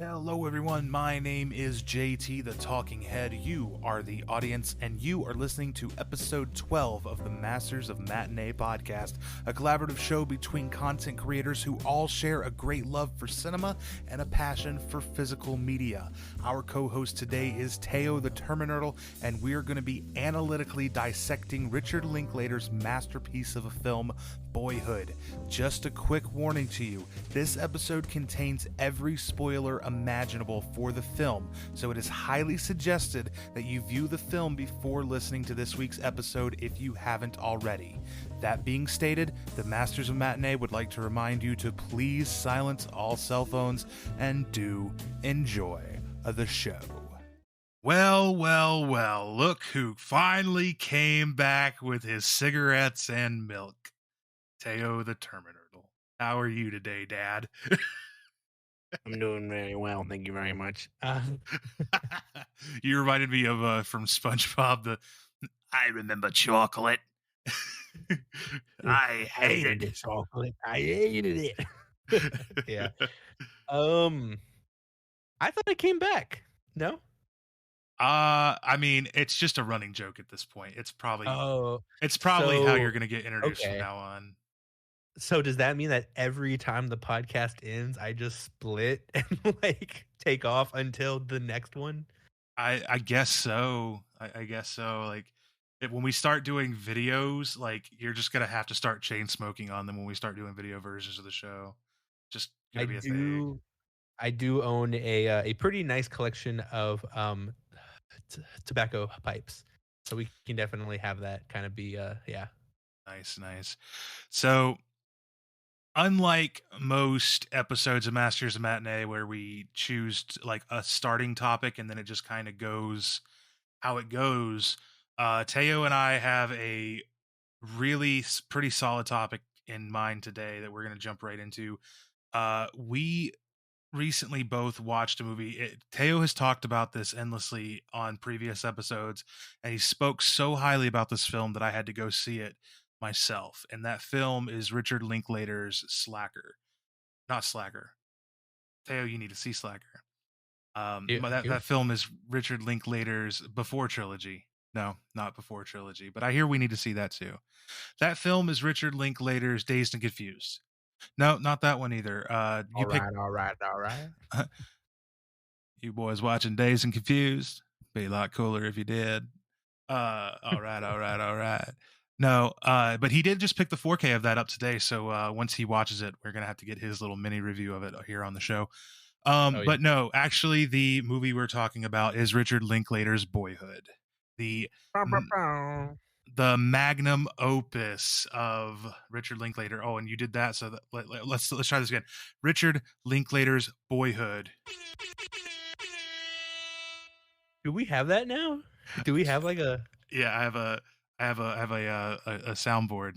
Hello, everyone. My name is JT, the Talking Head. You are the audience, and you are listening to episode 12 of the Masters of Matinee podcast, a collaborative show between content creators who all share a great love for cinema and a passion for physical media. Our co-host today is Teo the Terminurtle, and we are going to be analytically dissecting Richard Linklater's masterpiece of a film, Boyhood. Just a quick warning to you, this episode contains every spoiler imaginable for the film, so it is highly suggested that you view the film before listening to this week's episode if you haven't already. That being stated, the Masters of Matinee would like to remind you to please silence all cell phones and do enjoy the show. Well, look who finally came back with his cigarettes and milk. Teo the Terminurtle. How are you today, Dad? I'm doing very well, thank you very much. You reminded me of from SpongeBob. I remember chocolate. I hated it. Chocolate. I hated it. Yeah. I thought it came back. No. I mean, it's just a running joke at this point. It's probably how you're gonna get introduced from now on. So does that mean that every time the podcast ends, I just split and take off until the next one? I guess so. I guess so. When we start doing videos, you're just gonna have to start chain smoking on them when we start doing video versions of the show. Just gonna be a thing. I do own a pretty nice collection of tobacco pipes, so we can definitely have that kind of be yeah. Nice. So, unlike most episodes of Masters of Matinee where we choose a starting topic and then it just kind of goes how it goes, Teo and I have a really pretty solid topic in mind today that we're going to jump right into. We recently both watched a movie. Teo has talked about this endlessly on previous episodes, and he spoke so highly about this film that I had to go see it myself. And that film is Richard Linklater's Slacker. Not Slacker. Teo, you need to see Slacker. That film is Richard Linklater's Before trilogy. No, not Before trilogy, but I hear we need to see that too. That film is Richard Linklater's Dazed and Confused. No, not that one either. All right. You boys watching Dazed and Confused? Be a lot cooler if you did. All right. No, but he did just pick the 4K of that up today. So once he watches it, we're gonna have to get his little mini review of it here on the show. Yeah. But no, actually, the movie we're talking about is Richard Linklater's Boyhood, the magnum opus of Richard Linklater. Oh, and you did that, so let's try this again. Richard Linklater's Boyhood. Do we have that now? Do we have a? Yeah, I have a soundboard.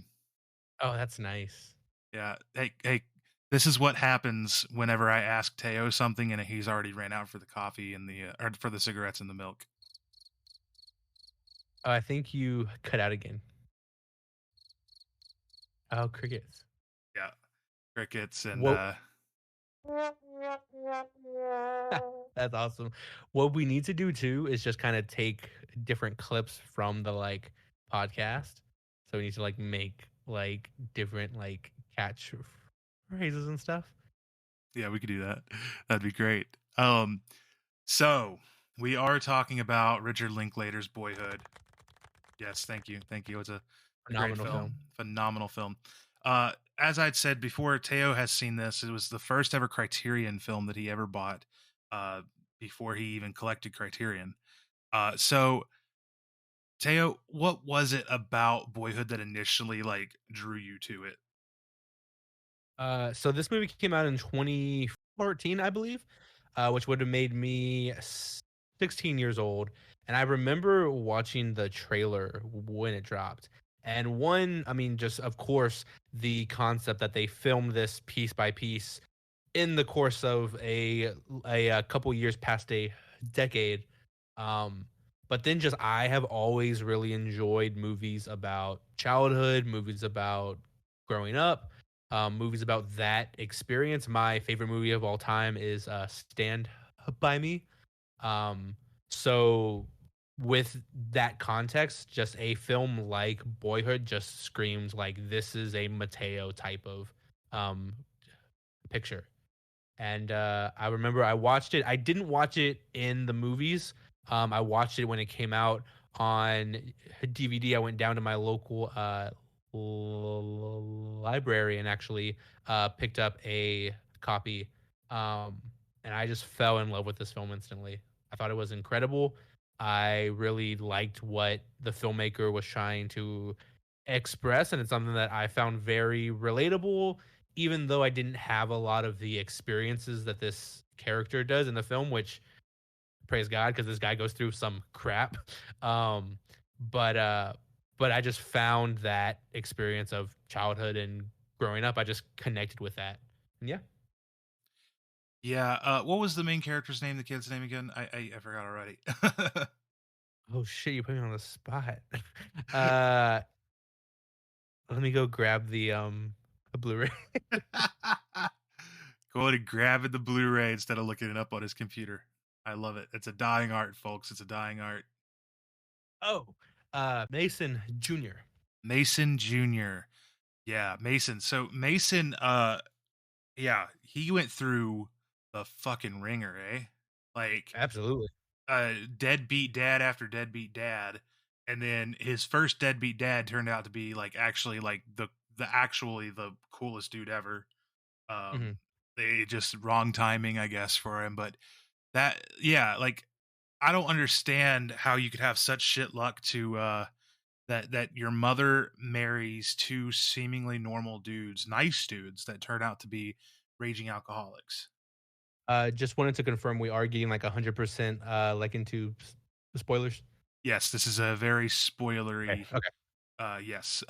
Oh, that's nice. Yeah. Hey, this is what happens whenever I ask Teo something and he's already ran out for the coffee and or for the cigarettes and the milk. Oh, I think you cut out again. Oh, crickets. Yeah, crickets and. That's awesome. What we need to do too is just kind of take different clips from the podcast. So we need to make different catch phrases and stuff. Yeah, we could do that. That'd be great. So we are talking about Richard Linklater's Boyhood. Yes, thank you. It's a phenomenal film. As I'd said before, Teo has seen this. It was the first ever Criterion film that he ever bought before he even collected Criterion. So, Teo, what was it about Boyhood that initially drew you to it? So this movie came out in 2014, I believe, which would have made me 16 years old. And I remember watching the trailer when it dropped. And just of course, the concept that they filmed this piece by piece in the course of a couple years past a decade. But then I have always really enjoyed movies about childhood, movies about growing up. movies about that experience. My favorite movie of all time is Stand By Me. Um, so with that context, just a film like Boyhood just screams like this is a Mateo type of um picture. And I remember I watched it. I didn't watch it in the movies. I watched it when it came out on DVD. I went down to my local library and actually picked up a copy. Um, and I just fell in love with this film instantly. I thought it was incredible. I really liked what the filmmaker was trying to express, and it's something that I found very relatable, even though I didn't have a lot of the experiences that this character does in the film, which praise God, because this guy goes through some crap. Um, but uh, but I just found that experience of childhood and growing up, I just connected with that. And yeah. Yeah. What was the main character's name? The kid's name again? I forgot already. Oh shit, you put me on the spot. uh, Let me go grab the Blu-ray. Going and grabbing the Blu-ray instead of looking it up on his computer. I love it. It's a dying art, folks. It's a dying art. Oh, Mason Jr. Mason Jr. Yeah, Mason. So Mason, yeah, he went through the fucking ringer, eh? Like, Absolutely. deadbeat dad after deadbeat dad, and then his first deadbeat dad turned out to be like actually like the actually the coolest dude ever. Hmm. They just wrong timing, I guess, for him. But that, yeah, like I don't understand how you could have such shit luck to that your mother marries two seemingly normal dudes, nice dudes that turn out to be raging alcoholics. Just wanted to confirm we are getting like 100% like into spoilers. Yes, this is a very Okay. spoilery. Okay. Yes.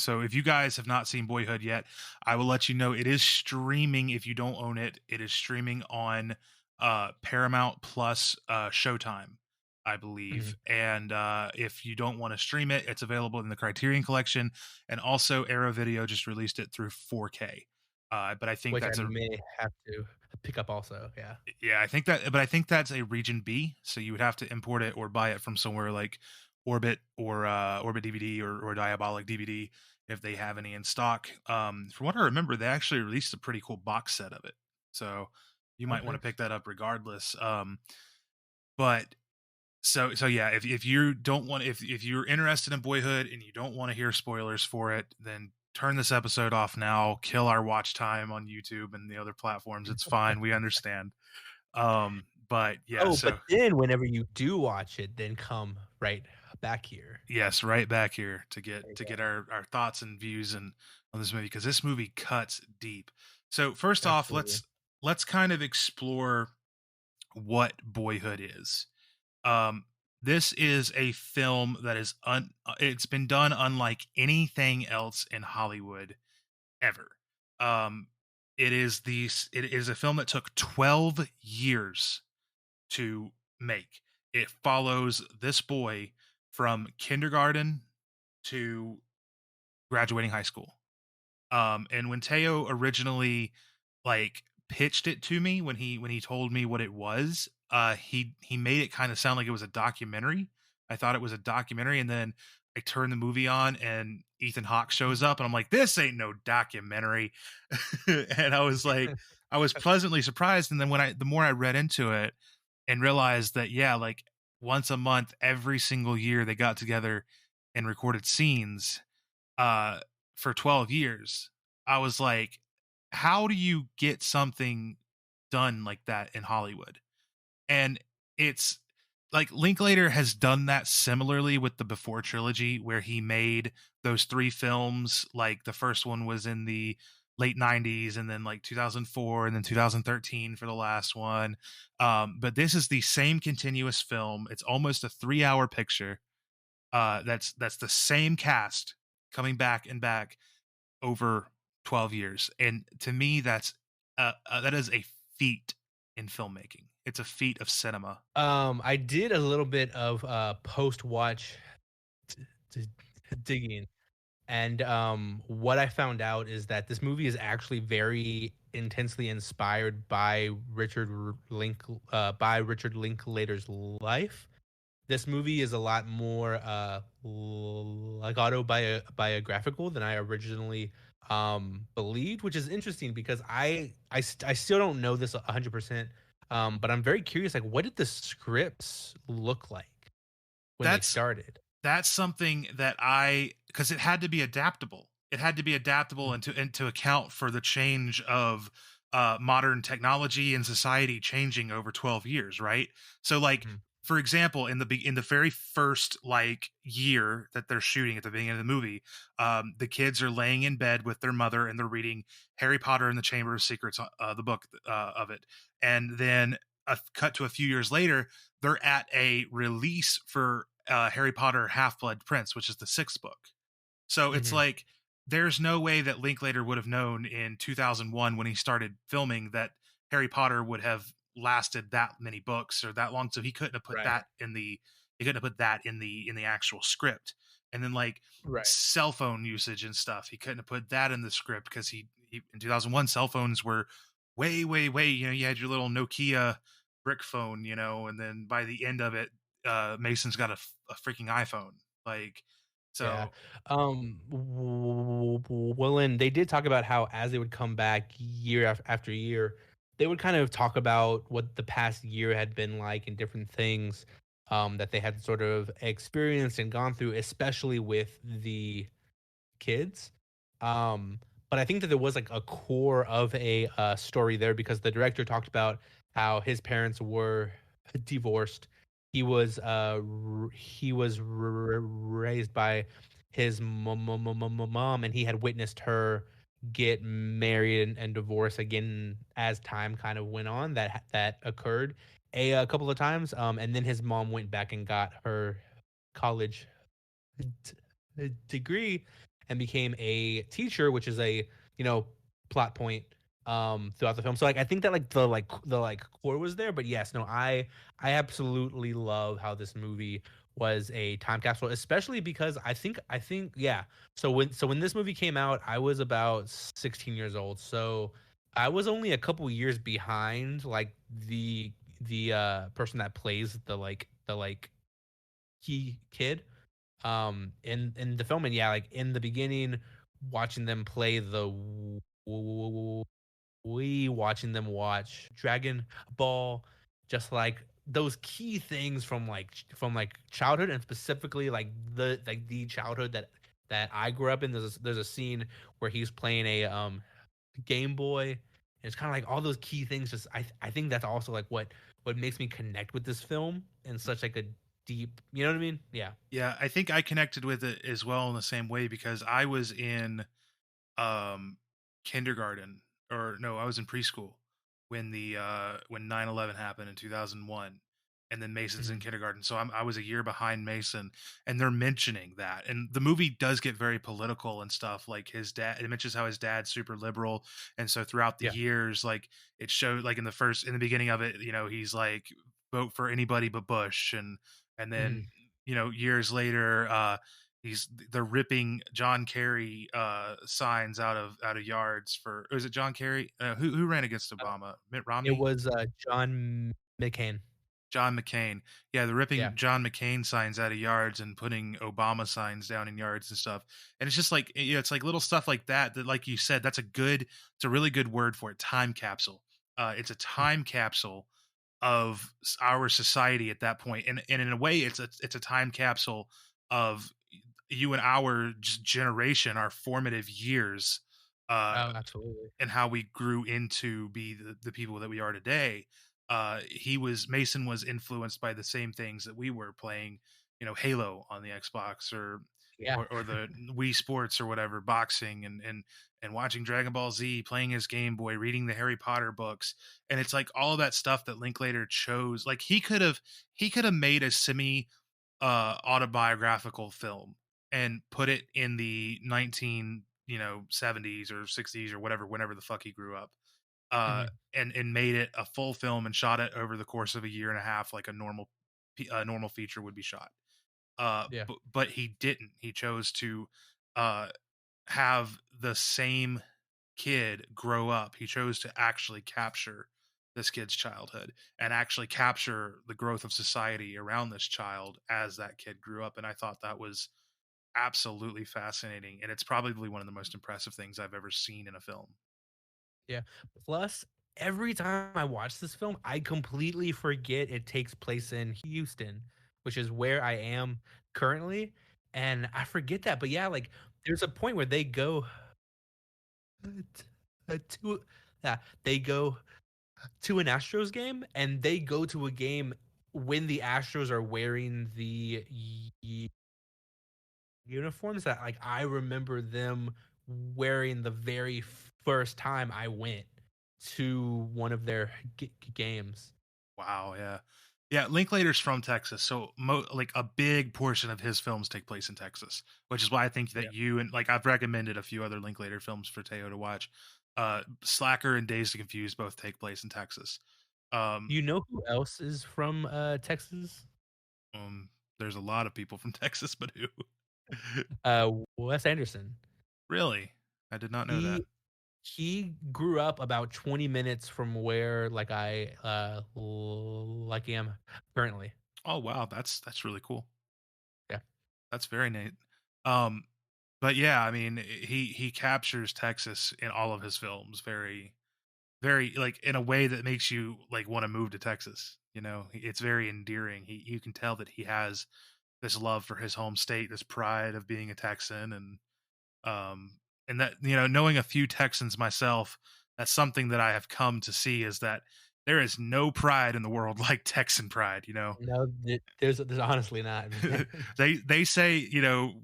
So if you guys have not seen Boyhood yet, I will let you know it is streaming. If you don't own it, it is streaming on Paramount Plus Showtime, I Mhm. believe. And if you don't want to stream it, it's available in the Criterion Collection, and also Arrow Video just released it through 4K. But I think Which I that's a may have to pick up also. Yeah. yeah, I think that, but I think that's a region B, so you would have to import it or buy it from somewhere like Orbit or Orbit DVD or Diabolic DVD if they have any in stock. From what I remember, they actually released a pretty cool box set of it, so you Oh, might want to nice. pick that up regardless. But so yeah, if you don't want if you're interested in Boyhood and you don't want to hear spoilers for it, then turn this episode off now. Kill our watch time on YouTube and the other platforms. It's fine. We understand. But yeah, Oh, but so then whenever you do watch it, then come right back here. yes, right back here to There you get go. our thoughts and views and on this movie because this movie cuts deep. So first off, Absolutely. let's kind of explore what Boyhood is. Um, this is a film that is it's been done unlike anything else in Hollywood ever. Um, it is a film that took 12 years to make. It follows this boy from kindergarten to graduating high school. And when Teo originally like pitched it to me when he told me what it was, he made it kind of sound like it was a documentary. I thought it was a documentary, and then I turned the movie on and Ethan Hawke shows up, and I'm like, this ain't no documentary. And I was like, I was pleasantly surprised. And then the more I read into it and realized that, yeah, like once a month, every single year, they got together and recorded scenes uh, for 12 years. I was like, how do you get something done like that in Hollywood? And it's like Linklater has done that similarly with the Before trilogy, where he made those three films. Like the first one was in the late 90s, and then like 2004, and then 2013 for the last one. But this is the same continuous film. It's almost a 3 hour picture. That's the same cast coming back and back over 12 years. And to me, that is a feat in filmmaking. It's a feat of cinema. I did a little bit of post watch t- t- digging. And what I found out is that this movie is actually very intensely inspired by Richard Linklater's life. This movie is a lot more like autobiographical than I originally believed, which is interesting because I still don't know this 100%. But I'm very curious, like, what did the scripts look like when they That's started? that's something that because it had to be adaptable. It had to be adaptable and to account for the change of modern technology and society changing over 12 years, right? So like Mhm. for example, in the very first like year that they're shooting at the beginning of the movie, the kids are laying in bed with their mother and they're reading Harry Potter and the Chamber of Secrets, the book of it, and then cut to a few years later, they're at a release for Harry Potter Half Blood Prince, which is the sixth book. So it's Mhm. like there's no way that Linklater would have known in 2001 when he started filming that Harry Potter would have lasted that many books or that long. So he couldn't have put Right. that in the he couldn't have put that in the actual script. And then like Right. cell phone usage and stuff, he couldn't have put that in the script because he in 2001 cell phones were way, you know, you had your little Nokia brick phone, you know, and then by the end of it, Mason's got a freaking iPhone. Like, Yeah. so Well, and they did talk about how as they would come back year after year, they would kind of talk about what the past year had been like and different things that they had sort of experienced and gone through, especially with the kids. Um, but I think that there was like a core of a story there because the director talked about how his parents were divorced. He was raised by his mom, and he had witnessed her get married and divorce again as time kind of went on. That occurred a couple of times. And then his mom went back and got her college degree and became a teacher, which is a you know plot point throughout the film. So like I think that like the core was there, but yes, no, I absolutely love how this movie was a time capsule, especially because I think yeah. So when this movie came out, I was about 16 years old. So I was only a couple years behind like the person that plays the key kid in the film. And yeah, like in the beginning watching them play we watching them watch Dragon Ball, just like those key things from childhood, and specifically like the childhood that I grew up in. There's a scene where he's playing a Game Boy, and it's kind of like all those key things. Just I think that's also like what makes me connect with this film in such like a deep, you know what I mean? Yeah. yeah, I think I connected with it as well in the same way because I was in um kindergarten, or no, I was in preschool when the when 9/11 happened in 2001, and then Mason's in Mhm. kindergarten, so I was a year behind Mason, and they're mentioning that, and the movie does get very political and stuff. Like his dad, it mentions how his dad's super liberal, and so throughout the Yeah. years, like it showed, like in the beginning of it, you know, he's like vote for anybody but Bush, and then Mhm. you know years later, they're ripping John Kerry signs out of yards for, is it John Kerry? Who ran against Uh, Obama? Mitt it Romney? was John McCain. John McCain. Yeah, they're ripping Yeah. John McCain signs out of yards and putting Obama signs down in yards and stuff. And it's just like, you know, it's like little stuff like that that, like you said, it's a really good word for it. Time capsule. It's a Mm. time capsule of our society at that point, and in a way, it's a time capsule of you and our generation, our formative years, uh, Oh, absolutely. and how we grew into be the people that we are today. Mason was influenced by the same things that we were playing, you know, Halo on the Xbox, Yeah. or the Wii Sports or whatever, boxing and watching Dragon Ball Z, playing his Game Boy, reading the Harry Potter books. And it's like all of that stuff that Linklater chose. Like he could have made a semi autobiographical film and put it in the 19, you know, 70s or 60s or whatever, whenever the fuck he grew up, uh Mhm. and made it a full film and shot it over the course of a year and a half like a normal feature would be shot. Yeah. But he didn't. He chose to uh, have the same kid grow up. He chose to actually capture this kid's childhood and actually capture the growth of society around this child as that kid grew up. And I thought that was absolutely fascinating. And it's probably one of the most impressive things I've ever seen in a film. Yeah. Plus, every time I watch this film, I completely forget it takes place in Houston, which is where I am currently, and I forget that. But yeah, like there's a point where they go t- to they go to an Astros game, and they go to a game when the Astros are wearing the uniforms that like I remember them wearing the very first time I went to one of their games. Wow, yeah. Yeah, Linklater's from Texas, so like a big portion of his films take place in Texas, which is why I think Yeah. that you and like I've recommended a few other Linklater films for Teo to watch. Slacker and Dazed and Confused both take place in Texas. Um, You know who else is from Texas? um, there's a lot of people from Texas, but who? Wes Anderson. Really? I did not know that. He he grew up about 20 minutes from where like I like am currently. Oh wow, that's really cool. Yeah. That's very neat. Um, but yeah, I mean, he captures Texas in all of his films very like in a way that makes you like want to move to Texas. You know, it's very endearing. You can tell that he has this love for his home state, this pride of being a Texan, um, and that knowing a few Texans myself, that's something that I have come to see is that there is no pride in the world like Texan pride. You know, No, there's honestly not, man. they say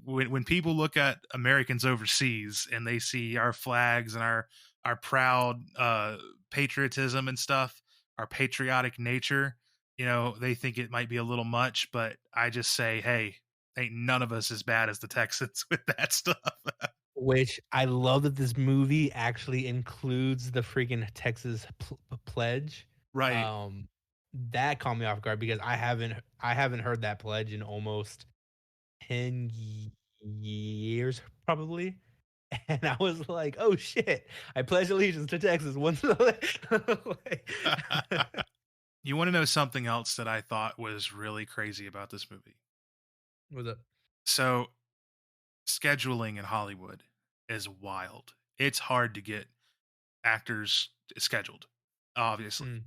when people look at Americans overseas and they see our flags and our proud patriotism and stuff, our patriotic nature, they think it might be a little much, but I just say, hey, ain't none of us as bad as the Texans with that stuff. Which I love that this movie actually includes the freaking Texas pledge. Right. Um, that caught me off guard because I haven't heard that pledge in almost 10 years probably. And I was like, "Oh shit. I pledge allegiance to Texas once." Like, You want to know something else that I thought was really crazy about this movie? was it? So scheduling in Hollywood is wild. It's hard to get actors scheduled, obviously. Mm,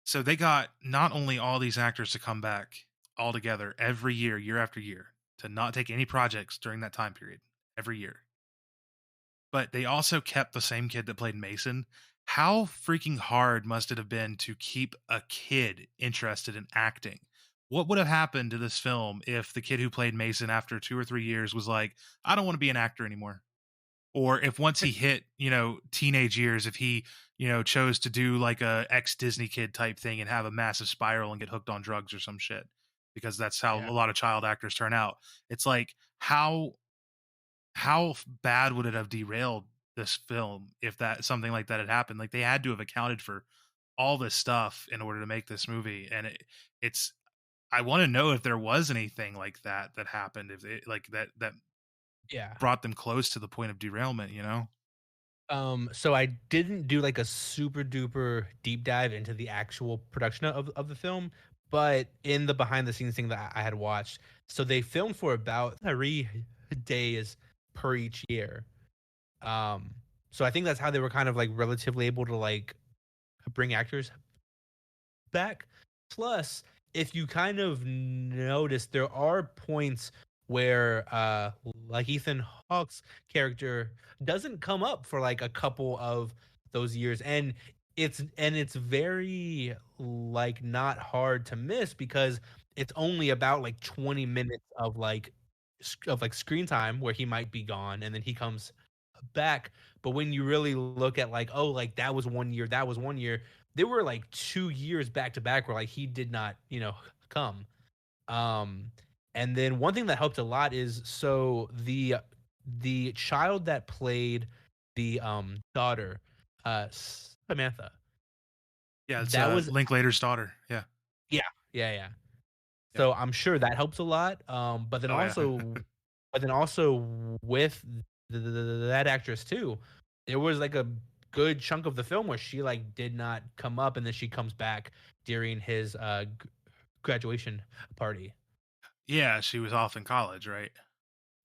So they got not only all these actors to come back all together every year, year after year, to not take any projects during that time period every year, but they also kept the same kid that played Mason. How freaking hard must it have been to keep a kid interested in acting? What would have happened to this film if the kid who played Mason after 2 or 3 years was like, I don't want to be an actor anymore? Or if once he hit, teenage years, if he, chose to do like a ex Disney kid type thing and have a massive spiral and get hooked on drugs or some shit, because that's how yeah. a lot of child actors turn out. It's like how bad would it have derailed this film if that something like that had happened? Like they had to have accounted for all this stuff in order to make this movie, and it's. I want to know if there was anything like that happened, if it like that Yeah. brought them close to the point of derailment. So I didn't do like a super duper deep dive into the actual production of the film, but in the behind the scenes thing that I had watched, so they filmed for about 3 days per each year. Um, so I think that's how they were kind of like relatively able to like bring actors back. Plus, if you kind of notice, there are points where like Ethan Hawke's character doesn't come up for like a couple of those years, and it's very like not hard to miss because it's only about like 20 minutes of like of like screen time where he might be gone and then he comes back. But when you really look at like, oh, like that was 1 year, there were like 2 years back to back where like he did not, come. Um, and then one thing that helped a lot is so the child that played the daughter, Samantha, Yeah, it's that was Linklater's daughter. Yeah. yeah, yeah, yeah. Yep. So I'm sure that helps a lot. But then Oh yeah. also but then also with that actress too, there was like a good chunk of the film where she like did not come up, and then she comes back during his graduation party. Yeah, she was off in college, right?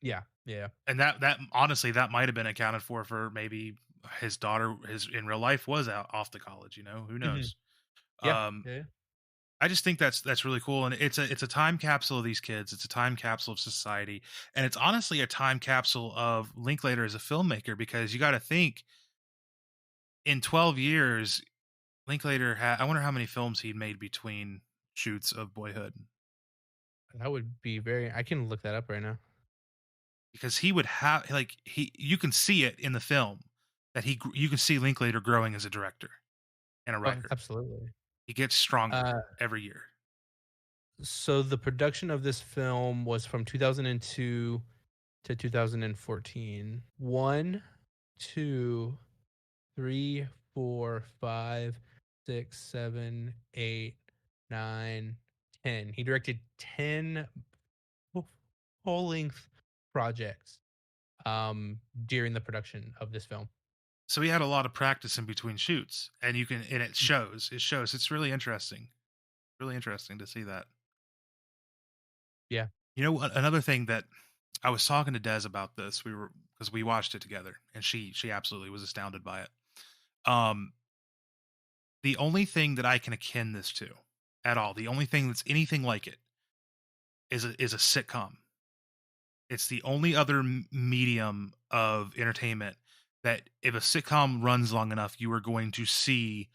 Yeah, yeah. And that honestly, that might have been accounted for maybe his daughter, his in real life was out off to college. Who Mhm. knows? Yeah, Um, yeah, yeah. I just think that's really cool, and it's a time capsule of these kids. It's a time capsule of society, and it's honestly a time capsule of Linklater as a filmmaker because you got to think in 12 years, Linklater had. I wonder how many films he'd made between shoots of Boyhood That would be very I can look that up right now. because he would have you can see it in the film that you can see Linklater growing as a director and a Oh, writer. absolutely. He gets stronger Uh, every year. so the production of this film was from 2002 to 2014. 1, 2, 3, 4, 5, 6, 7, 8, 9, 10. He directed 10 full length projects during the production of this film. So he had a lot of practice in between shoots, and it shows. It shows. It's really interesting. Really interesting to see that. Yeah. Another thing that I was talking to Des about this. We were because we watched it together, and she absolutely was astounded by it. Um, the only thing that I can akin this to at all, the only thing that's anything like it, is a sitcom. It's the only other medium of entertainment that if a sitcom runs long enough, you are going to see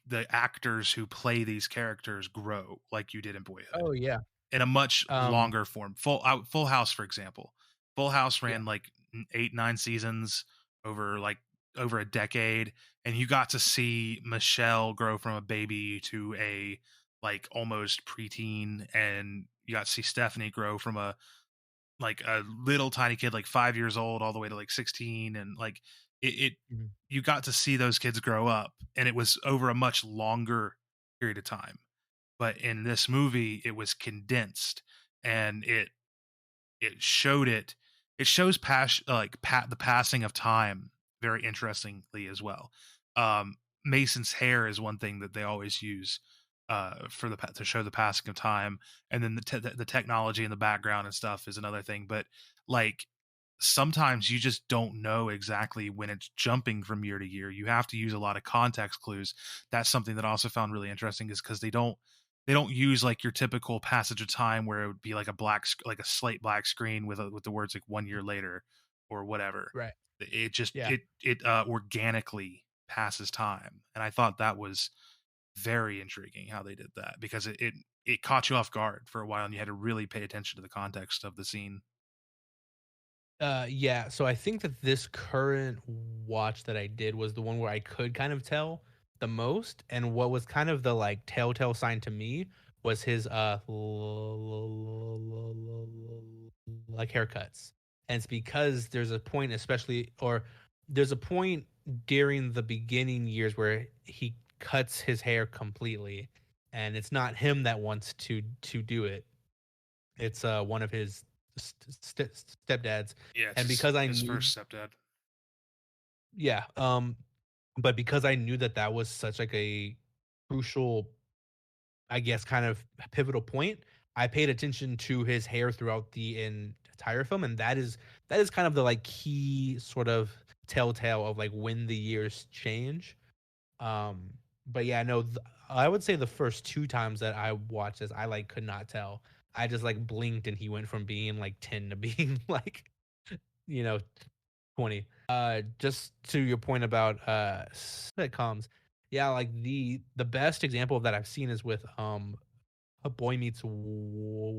the actors who play these characters grow like you did in Boyhood Oh yeah. in a much Um longer form. Full House, for example. Full House yeah. ran like 8 9 seasons over a decade, and you got to see Michelle grow from a baby to a like almost preteen, and you got to see Stephanie grow from a little tiny kid, like 5 years old, all the way to like 16, and like it Mhm. you got to see those kids grow up, and it was over a much longer period of time. But in this movie, it was condensed, and it shows the passing of time very interestingly as well. Mason's hair is one thing that they always use to show the passing of time, and then the technology in the background and stuff is another thing. But like sometimes you just don't know exactly when it's jumping from year to year. You have to use a lot of context clues. That's something that I also found really interesting is because they don't use like your typical passage of time where it would be like like a slate black screen with the words like 1 year later or whatever. Right. It just Yeah. it organically passes time, and I thought that was very intriguing how they did that because it caught you off guard for a while, and you had to really pay attention to the context of the scene. Yeah, so I think that this current watch that I did was the one where I could kind of tell the most, and what was kind of the, like, telltale sign to me was his, like, haircuts, and it's because there's a point especially or there's a point during the beginning years where he cuts his hair completely, and it's not him that wants to do it. It's, one of his stepdads, Yeah, and it's because I his knew first stepdad. yeah, but because I knew that that was such, like, a crucial, I guess, kind of pivotal point, I paid attention to his hair throughout the entire film, and that is kind of the, like, key sort of telltale of, like, when the years change. Um, but yeah, no, I would say the first 2 times that I watched this, I, like, could not tell. I just, like, blinked and he went from being, like, 10 to being, like, you know, 20. Just to your point about, sitcoms, yeah, like, the best example of that I've seen is with, A Boy Meets World.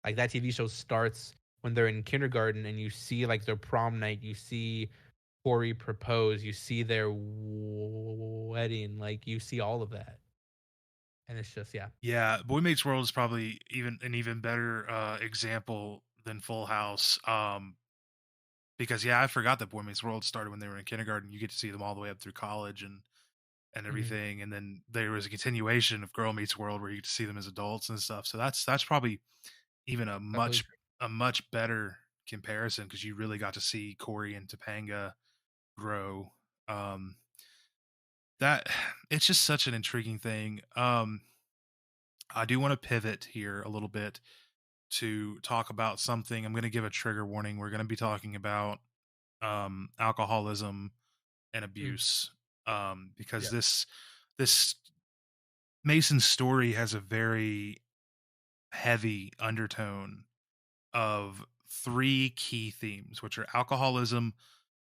Like, that TV show starts when they're in kindergarten and you see, like, their prom night, you see Corey propose, you see their wedding, like, you see all of that, and it's just yeah. Yeah, Boy Meets World is probably even better example than Full House. Because yeah, I forgot that Boy Meets World started when they were in kindergarten. You get to see them all the way up through college and Mhm. everything, and then there was a continuation of Girl Meets World where you get to see them as adults and stuff. So that's probably even a Definitely much true. a much better comparison because you really got to see Corey and Topanga grow. Um, that it's just such an intriguing thing. I do want to pivot here a little bit to talk about something. I'm going to give a trigger warning. We're going to be talking about alcoholism and Mm, abuse, because yeah. this Mason's story has a very heavy undertone of three key themes, which are alcoholism,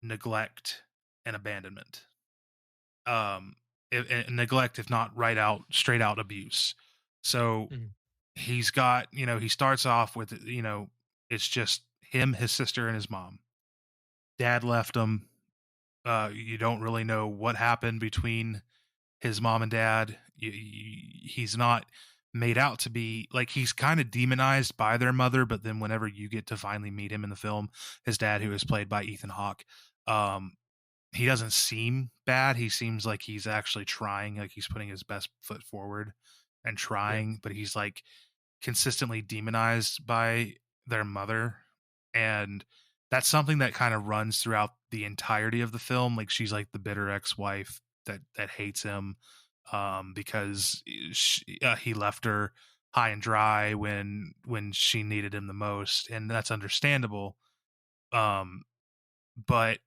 neglect, and abandonment. Um, neglect, if not right out, straight out abuse. So Mhm, he's got, he starts off with, it's just him, his sister, and his mom. Dad left him. You don't really know what happened between his mom and dad. He's not made out to be like he's kind of demonized by their mother, but then whenever you get to finally meet him in the film, his dad, who is played by Ethan Hawke, um, he doesn't seem bad. He seems like he's actually trying, like he's putting his best foot forward and yeah. trying, but he's like consistently demonized by their mother. And that's something that kind of runs throughout the entirety of the film. Like she's like the bitter ex-wife that hates him, because he left her high and dry when she needed him the most, and that's understandable. But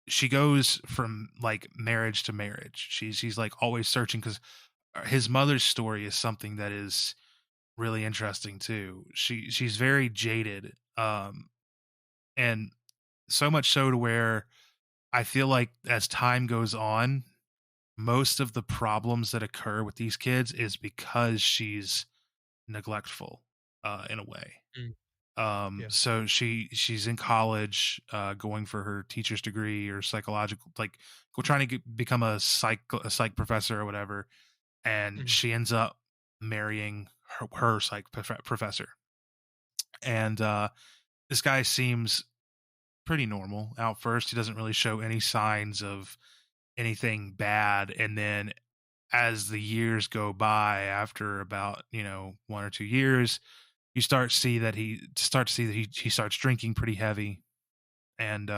she goes from like marriage to marriage. She's like always searching because his mother's story is something that is really interesting too. She's very jaded, and so much so to where I feel like as time goes on, most of the problems that occur with these kids is because she's neglectful, in a way. Mm, yeah. So she's in college, going for her teacher's degree or psychological, like trying to become a psych professor or whatever, and Mhm, she ends up marrying her psych professor. And this guy seems pretty normal out first. He doesn't really show any signs of anything bad, and then as the years go by, after about 1 or 2 years, you start to see that he starts drinking pretty heavy. And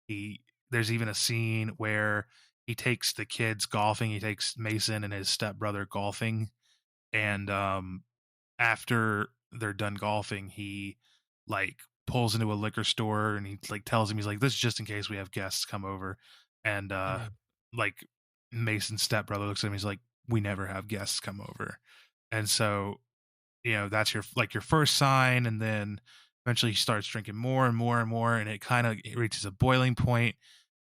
he there's even a scene where he takes the kids golfing. He takes Mason and his stepbrother golfing, and after they're done golfing, he like pulls into a liquor store and he like tells him, he's like, "This is just in case we have guests come over." And mhm, like Mason's stepbrother looks at him, he's like, "We never have guests come over." And so, that's your first sign, and then eventually he starts drinking more and more and more, and it kind of reaches a boiling point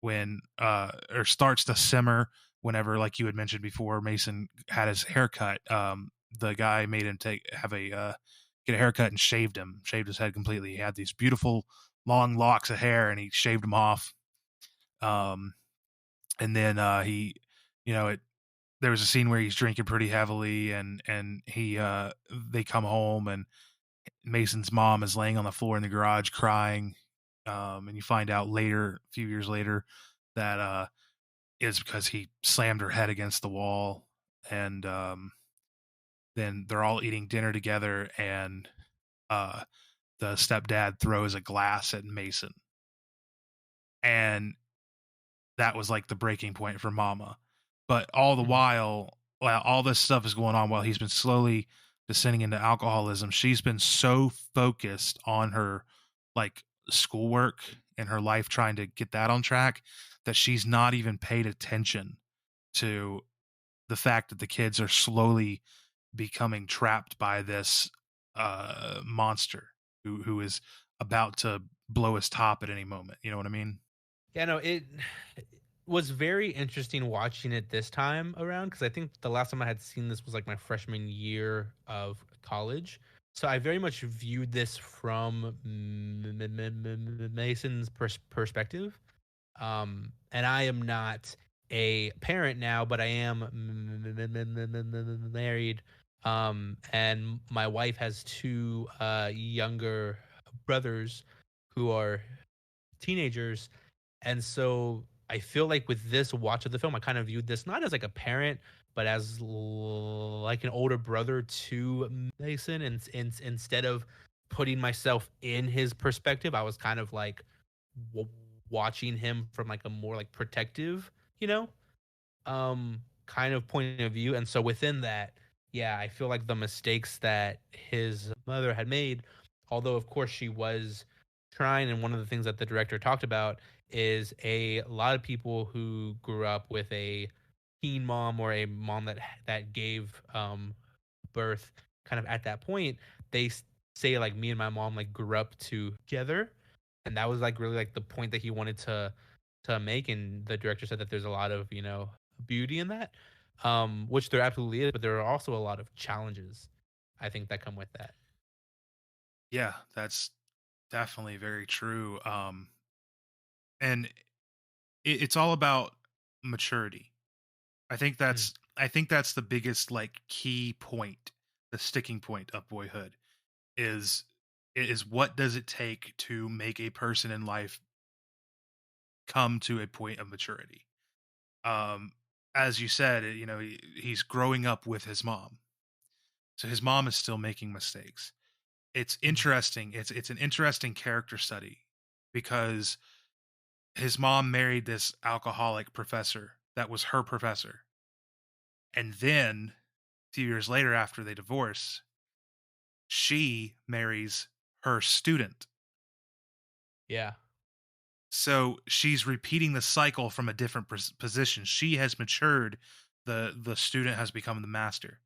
when or starts to simmer whenever, like you had mentioned before, Mason had his haircut. The guy made him get a haircut and shaved his head completely. He had these beautiful long locks of hair, and he shaved them off. Um, and then he, it there was a scene where he's drinking pretty heavily, and they come home, and Mason's mom is laying on the floor in the garage crying. And you find out later, a few years later, that is because he slammed her head against the wall. And then they're all eating dinner together, and uh, the stepdad throws a glass at Mason, and that was like the breaking point for Mama. But all the mhm, while all this stuff is going on, while he's been slowly descending into alcoholism, she's been so focused on her like schoolwork and her life, trying to get that on track, that she's not even paid attention to the fact that the kids are slowly becoming trapped by this monster who is about to blow his top at any moment. You know what I mean? Yeah, no, it was very interesting watching it this time around because I think the last time I had seen this was like my freshman year of college. So I very much viewed this from Mason's perspective. And I am not a parent now, but I am married. And my wife has two younger brothers who are teenagers, and so I feel like with this watch of the film, I kind of viewed this not as like a parent, but as like an older brother to Mason, and instead of putting myself in his perspective. I was kind of like w- watching him from like a more like protective, you know, kind of point of view. And so within that, yeah, I feel like the mistakes that his mother had made, although of course she was trying, and one of the things that the director talked about is a lot of people who grew up with a teen mom or a mom that gave birth kind of at that point, they say like me and my mom like grew up together, and that was like really like the point that he wanted to make. And the director said that there's a lot of, you know, beauty in that, which there absolutely is, but there are also a lot of challenges, I think, that come with that. Yeah, that's definitely very true. And it's all about maturity. Mm, I think that's the biggest like key point, the sticking point of Boyhood is is what does it take to make a person in life come to a point of maturity. Um, as you said, you know, he's growing up with his mom, so his mom is still making mistakes. It's mm, interesting. It's an interesting character study because his mom married this alcoholic professor that was her professor, and then a few years later, after they divorce, she marries her student. yeah. So she's repeating the cycle from a different position. She has matured. The student has become the master,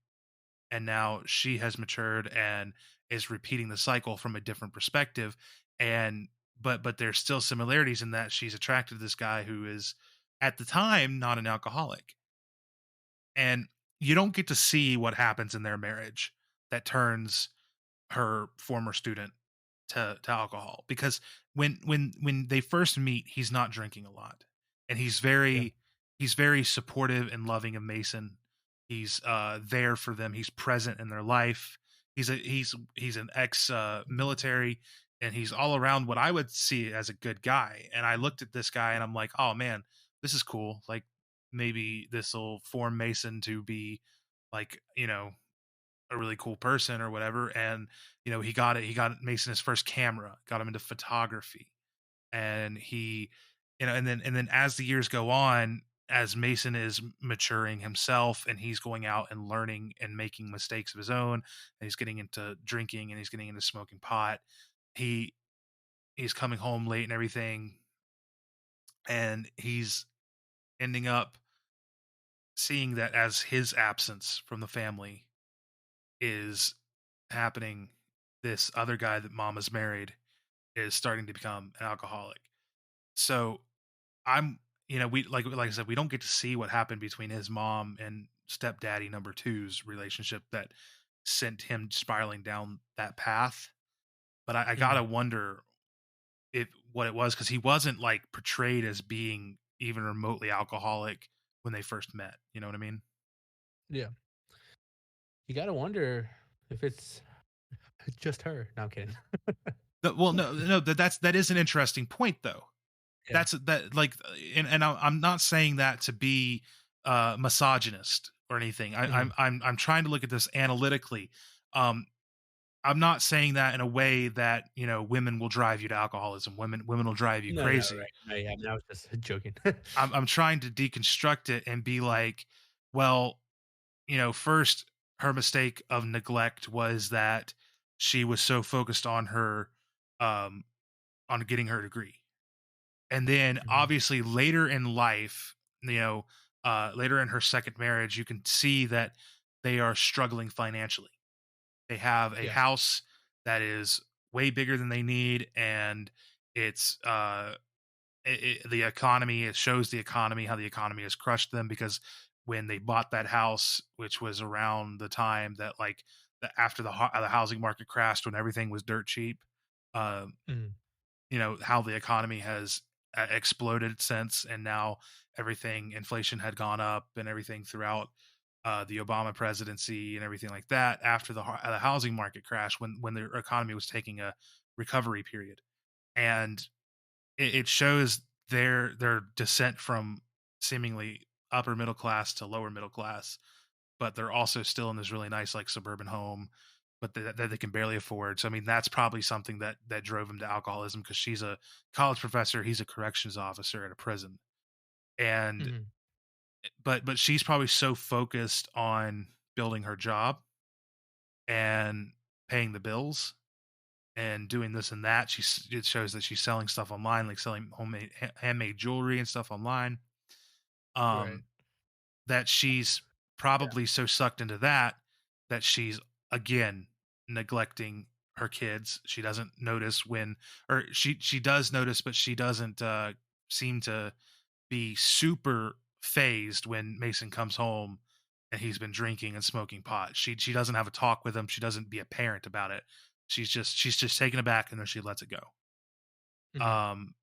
and now she has matured and is repeating the cycle from a different perspective. And but there's still similarities in that she's attracted to this guy who is at the time not an alcoholic, and you don't get to see what happens in their marriage that turns her former student to alcohol, because when they first meet, he's not drinking a lot, and Yeah. he's very supportive and loving of Mason. He's there for them. He's present in their life. He's an ex military, and he's all around what I would see as a good guy. And I looked at this guy and I'm like, oh man, this is cool. Like maybe this will form Mason to be like, you know, a really cool person or whatever. And you know, he got Mason his first camera, got him into photography. And he, you know, and then as the years go on, as Mason is maturing himself and he's going out and learning and making mistakes of his own, and he's getting into drinking and he's getting into smoking pot, he he's coming home late and everything, and he's ending up seeing that as his absence from the family is happening, this other guy that mama's married is starting to become an alcoholic. So I'm, you know, we like I said, we don't get to see what happened between his mom and stepdaddy number two's relationship that sent him spiraling down that path. But I Mm, gotta wonder if what it was, because he wasn't like portrayed as being even remotely alcoholic when they first met. You know what I mean? yeah. You gotta wonder if it's just her. No, I'm kidding. Well, no, that is an interesting point though. Yeah. That's that like, and I'm not saying that to be misogynist or anything. Mhm. I'm trying to look at this analytically. Um, I'm not saying that in a way that, you know, women will drive you to alcoholism. Women will drive you No, no, crazy. right. No, yeah, I was just joking. I'm trying to deconstruct it and be like, well, you know, first her mistake of neglect was that she was so focused um on getting her degree. And then Mhm. obviously later in life, you know, later in her second marriage, you can see that they are struggling financially. They have a Yeah. house that is way bigger than they need, and it's the economy. It shows the economy, how the economy has crushed them, because when they bought that house, which was around the time that like after the housing market crashed, when everything was dirt cheap, um, Mhm. you know, how the economy has exploded since, and now everything, inflation had gone up and everything throughout the Obama presidency and everything like that, after the housing market crash, when the economy was taking a recovery period. And it shows their descent from seemingly upper middle class to lower middle class, but they're also still in this really nice like suburban home. but that they can barely afford. So I mean, that's probably something that drove him to alcoholism, because she's a college professor, he's a corrections officer at a prison, and Mhm. but she's probably so focused on building her job and paying the bills and doing this and that. It shows that she's selling stuff online, like selling handmade jewelry and stuff online. Right. Um, that she's Yeah. probably so sucked into that that she's again neglecting her kids. She doesn't notice when, or she does notice, but she doesn't seem to be super phased when Mason comes home and he's been drinking and smoking pot. She doesn't have a talk with him. She doesn't be a parent about it. She's just taken aback, and then she lets it go. Mhm. Um,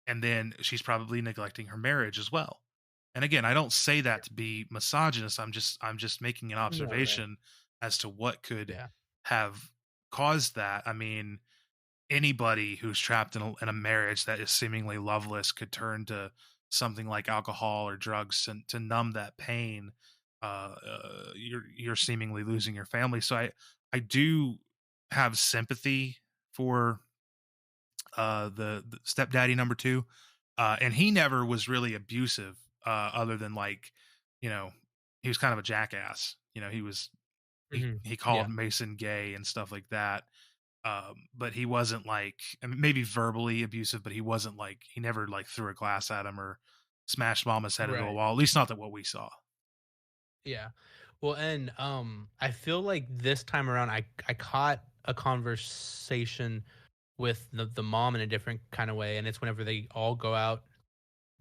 and then she's probably neglecting her marriage as well. And again, I don't say that to be misogynist. I'm just making an No, right. observation as to what could Yeah. have caused that. I mean, anybody who's trapped in a marriage that is seemingly loveless could turn to something like alcohol or drugs to numb that pain. You're seemingly losing your family. So I do have sympathy for the stepdaddy number two, and he never was really abusive, other than, like, you know, he was kind of a jackass. He Mhm. he called Yeah. Mason gay and stuff like that. But he wasn't like, I mean, maybe verbally abusive, but he wasn't like, he never like threw a glass at him or smashed mama's head into a Right. wall. At least not that what we saw. Yeah. Well, and I feel like this time around, I caught a conversation with the mom in a different kind of way, and it's whenever they all go out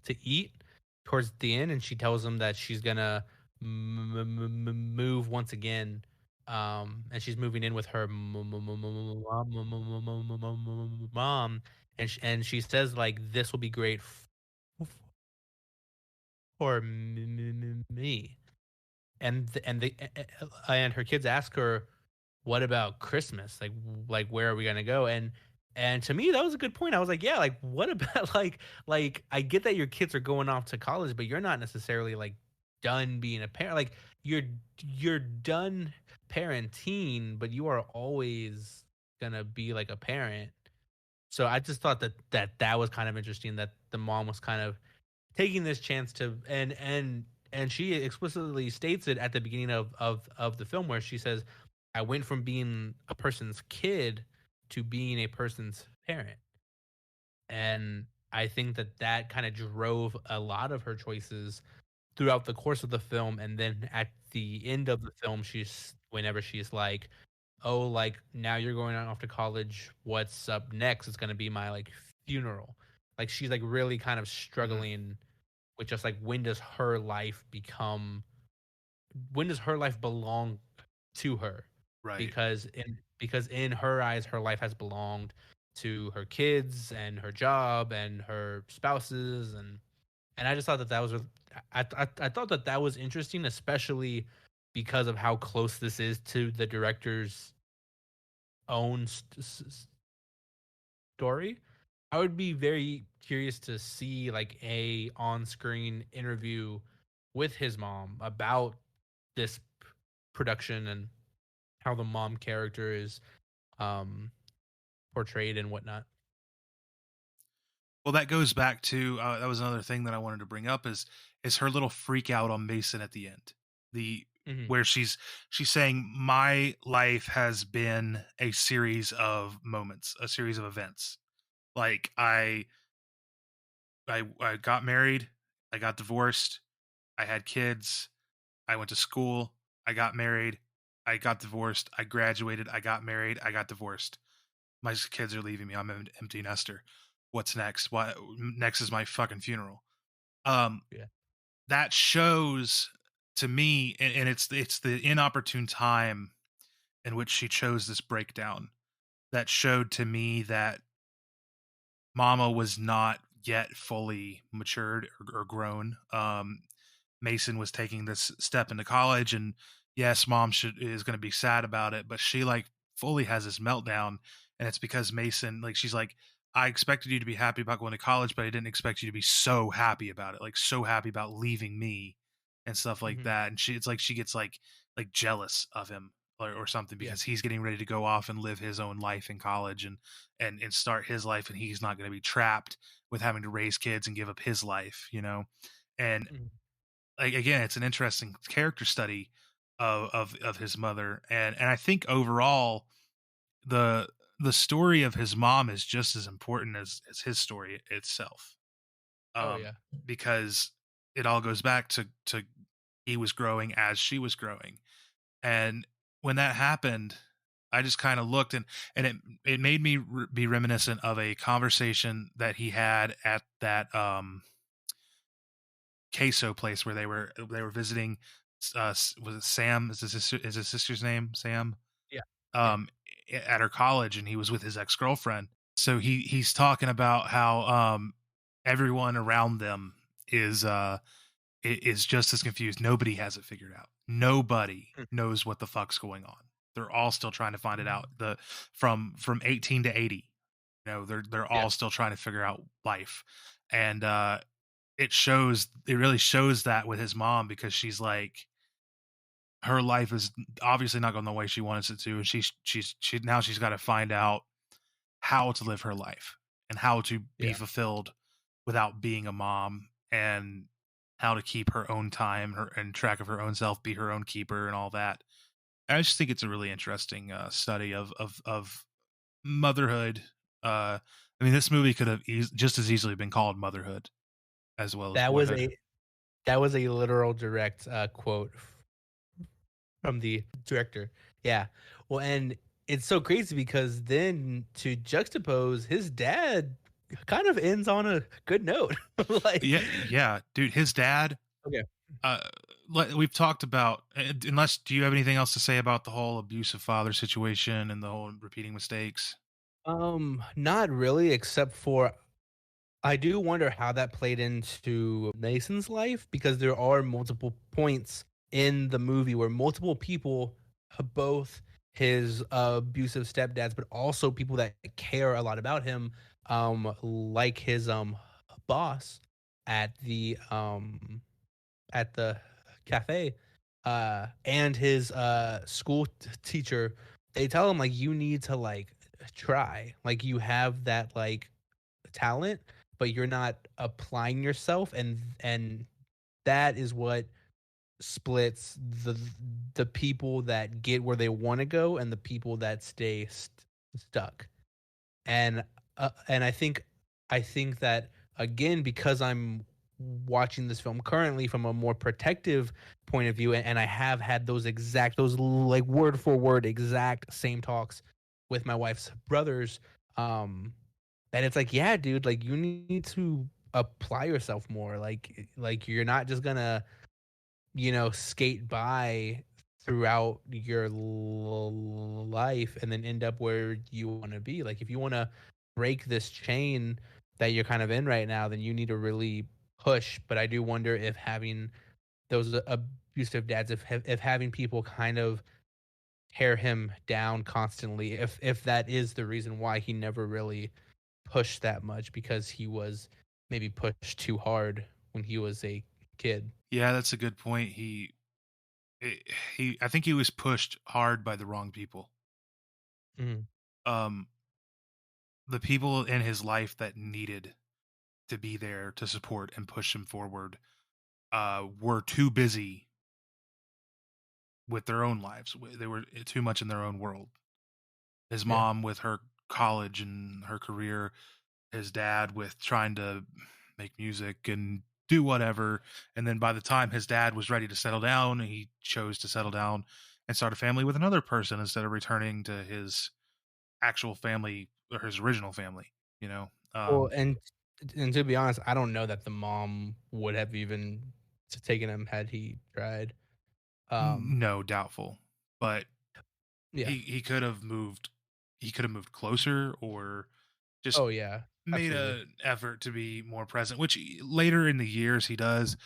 to eat towards the end, and she tells them that she's gonna move once again, and she's moving in with her mom, and she says like this will be great for me, and her kids ask her, "What about Christmas? Like where are we gonna go?" And to me, that was a good point. I was like, "Yeah, like what about like I get that your kids are going off to college, but you're not necessarily like done being a parent. Like you're you're done parenting, but you are always gonna be like a parent." So I just thought that was kind of interesting that the mom was kind of taking this chance to and she explicitly states it at the beginning of the film where she says, "I went from being a person's kid to being a person's parent." And I think that kind of drove a lot of her choices throughout the course of the film, and then at the end of the film, she's whenever she's like, "Oh, like now you're going on off to college. What's up next? It's gonna be my like funeral." Like she's like really kind of Mhm. struggling with just like when does her life belong to her? Right. Because in her eyes, her life has belonged to her kids and her job and her spouses and I just thought that was I thought that was interesting, especially because of how close this is to the director's own story. I would be very curious to see like a on-screen interview with his mom about this production and how the mom character is um portrayed and whatnot. Well, that goes back to, that was another thing that I wanted to bring up, is her little freak out on Mason at the end. The Mhm. Where she's saying, my life has been a series of moments, a series of events. Like I got married, I got divorced, I had kids, I went to school, I got married, I got divorced, I graduated, I got married, I got divorced. My kids are leaving me. I'm an empty nester. What's next? What next is my fucking funeral. Um, Yeah. that shows to me, and it's the inopportune time in which she chose this breakdown that showed to me that Mama was not yet fully matured or grown. Mason was taking this step into college, and yes, mom is going to be sad about it, but she like fully has this meltdown, and it's because Mason, like, she's like, I expected you to be happy about going to college, but I didn't expect you to be so happy about it, like so happy about leaving me and stuff like Mhm. that. And it's like she gets like jealous of him, or something, Yeah. because he's getting ready to go off and live his own life in college and start his life, and he's not going to be trapped with having to raise kids and give up his life, and Mhm. like, again, it's an interesting character study of his mother, and I think overall the the story of his mom is just as important as his story itself, Oh um yeah. because it all goes back to he was growing as she was growing. And when that happened, I just kind of looked, and it made me be reminiscent of a conversation that he had at that queso place where they were visiting. Was it Sam? Is his sister's name Sam? Yeah. Yeah. Um, at her college, and he was with his ex girlfriend. So he's talking about how everyone around them is is just as confused. Nobody has it figured out. Nobody Mm. knows what the fuck's going on. They're all still trying to find it out. The from 18 to 80, they're Yeah. all still trying to figure out life. And it really shows that with his mom, because she's like, her life is obviously not going the way she wants it to, and she's got to find out how to live her life and how to be Yeah. fulfilled without being a mom, and how to keep her own time, her and track of her own self, be her own keeper, and all that. I just think it's a really interesting study of motherhood. I mean, this movie could have just as easily been called Motherhood as well as That was Boyhood. a that was a literal direct quote from the director. Yeah. Well, and it's so crazy because then to juxtapose, his dad kind of ends on a good note. Like, Yeah, yeah, dude. His dad. okay. Uh, we've talked about. Unless, do you have anything else to say about the whole abusive father situation and the whole repeating mistakes? Not really, except for I do wonder how that played into Mason's life because there are multiple points in the movie where multiple people, both his abusive stepdads, but also people that care a lot about him, like his boss at the cafe, and his school teacher, they tell him like you need to like try, like you have that like talent, but you're not applying yourself, and that is what splits the people that get where they want to go and the people that stay stuck. And I think that again because I'm watching this film currently from a more protective point of view, and I have had those like word for word exact same talks with my wife's brothers, um and it's like, yeah, dude, like you need to apply yourself more. Like you're not just gonna, skate by throughout your life and then end up where you want to be. Like if you want to break this chain that you're kind of in right now, then you need to really push. But I do wonder if having those abusive dads, if having people kind of tear him down constantly, if that is the reason why he never really pushed that much because he was maybe pushed too hard when he was a kid. Yeah, that's a good point. Eh, I think he was pushed hard by the wrong people. Mhm. Um, the people in his life that needed to be there to support and push him forward were too busy with their own lives. They were too much in their own world. His Yeah. mom with her college and her career, his dad with trying to make music and do whatever. And then by the time his dad was ready to settle down, he chose to settle down and start a family with another person instead of returning to his actual family or his original family, you know? Well, and to be honest, I don't know that the mom would have even taken him had he tried. No, doubtful. But Yeah. he could have moved closer, or just Oh yeah. made Absolutely. an effort to be more present, which later in the years he does.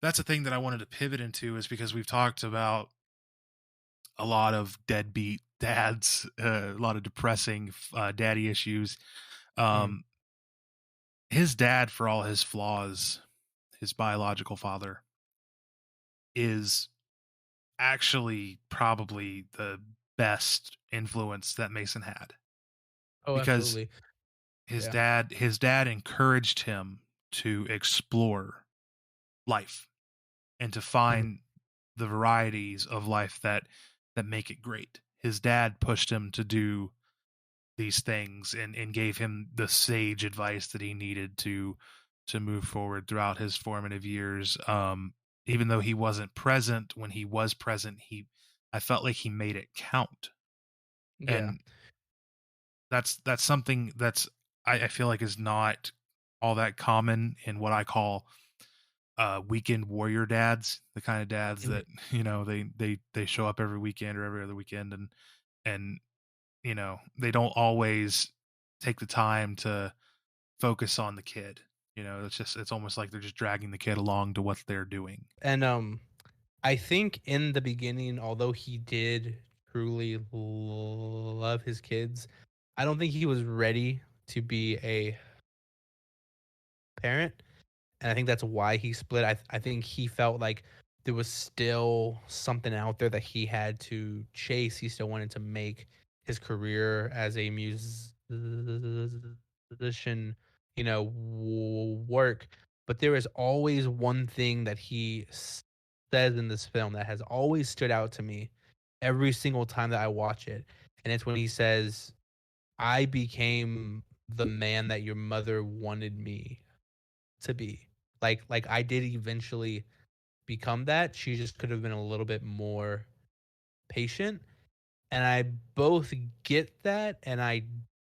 That's a thing that I wanted to pivot into, is because we've talked about a lot of deadbeat dads, a lot of depressing daddy issues. Mhm. Um, his dad, for all his flaws, his biological father, is actually probably the best influence that Mason had, Oh, because absolutely. his Yeah. dad encouraged him to explore life and to Mhm. find the varieties of life that make it great. His dad pushed him to do these things and gave him the sage advice that he needed to move forward throughout his formative years. Even though he wasn't present, when he was present, he I felt like he made it count. Yeah. And that's something that's I feel like is not all that common in what I call weekend warrior dads, the kind of dads Mhm. that, they show up every weekend or every other weekend, and they don't always take the time to focus on the kid. It's almost like they're just dragging the kid along to what they're doing. And I think in the beginning, although he did truly love his kids, I don't think he was ready to be a parent. And I think that's why he split. I think he felt like there was still something out there that he had to chase. He still wanted to make his career as a musician, work. But there is always one thing that he says in this film that has always stood out to me every single time that I watch it. And it's when he says, I became the man that your mother wanted me to be. Like I did eventually become that. She just could have been a little bit more patient. And I both get that and I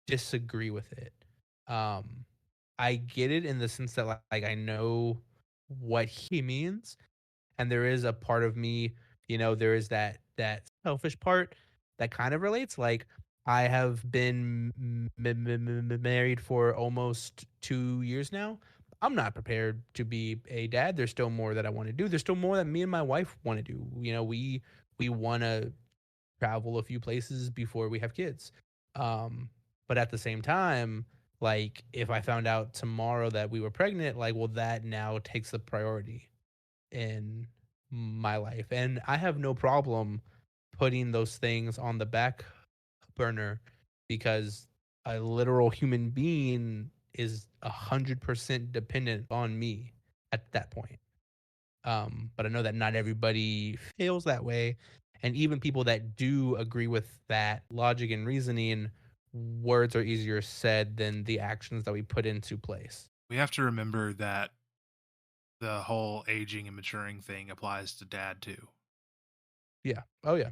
disagree with it. Um I get it in the sense that like I know what he means, and there is a part of me, there is that selfish part that kind of relates. Like I have been married for almost 2 years now. I'm not prepared to be a dad. There's still more that I want to do. There's still more that me and my wife want to do. We want to travel a few places before we have kids. Um, but at the same time, like if I found out tomorrow that we were pregnant, like well, that now takes the priority in my life. And I have no problem putting those things on the back burner because a literal human being is 100% dependent on me at that point. But I know that not everybody feels that way. And even people that do agree with that logic and reasoning, words are easier said than the actions that we put into place. We have to remember that the whole aging and maturing thing applies to dad too. Yeah. Oh, yeah.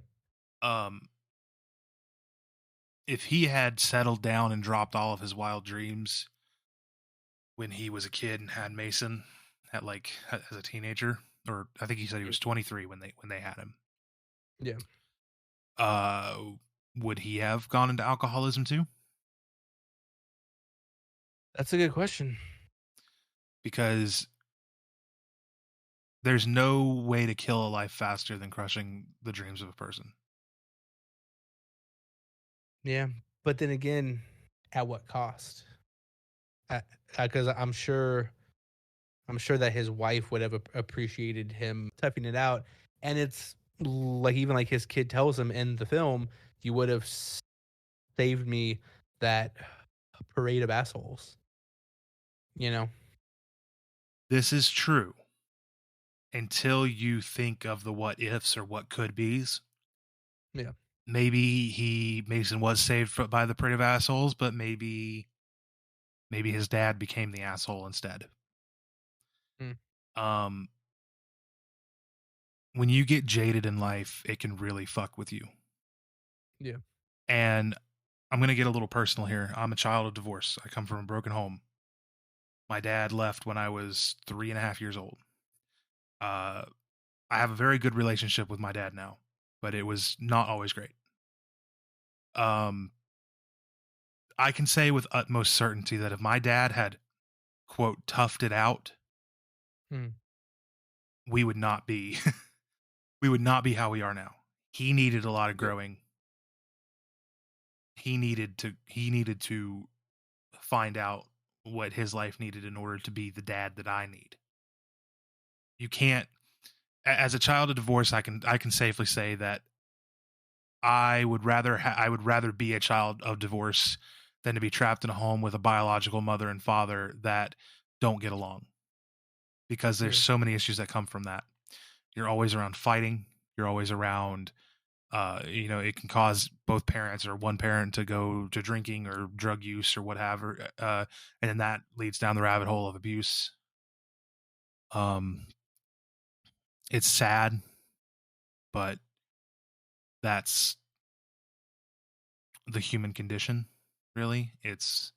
Um, if he had settled down and dropped all of his wild dreams when he was a kid and had Mason as a teenager, or I think he said he Mm. was 23 when they had him. Yeah. Uh, would he have gone into alcoholism too? That's a good question. Because there's no way to kill a life faster than crushing the dreams of a person. Yeah, but then again, at what cost? Because I'm sure that his wife would have appreciated him toughing it out, and it's like even like his kid tells him in the film, "You would have saved me that parade of assholes." You know? This is true until you think of the what ifs or what could be's. Yeah. Maybe Mason was saved by the parade of assholes, but maybe his dad became the asshole instead. Mm, Um, when you get jaded in life, it can really fuck with you. yeah. And I'm gonna get a little personal here. I'm a child of divorce. I come from a broken home. My dad left when I was 3.5 years old. Uh, I have a very good relationship with my dad now, but it was not always great. Um, I can say with utmost certainty that if my dad had, quote, toughed it out, Mm, we would not be we would not be how we are now. He needed a lot of yeah. growing. He needed to find out what his life needed in order to be the dad that I need. You can't as a child of divorce, I can safely say that I would rather be a child of divorce than to be trapped in a home with a biological mother and father that don't get along, because there's Yeah. so many issues that come from that. You're always around fighting. You're always around, it can cause both parents or one parent to go to drinking or drug use or whatever, and then that leads down the rabbit hole of abuse. Um, it's sad, but that's the human condition. Really, it's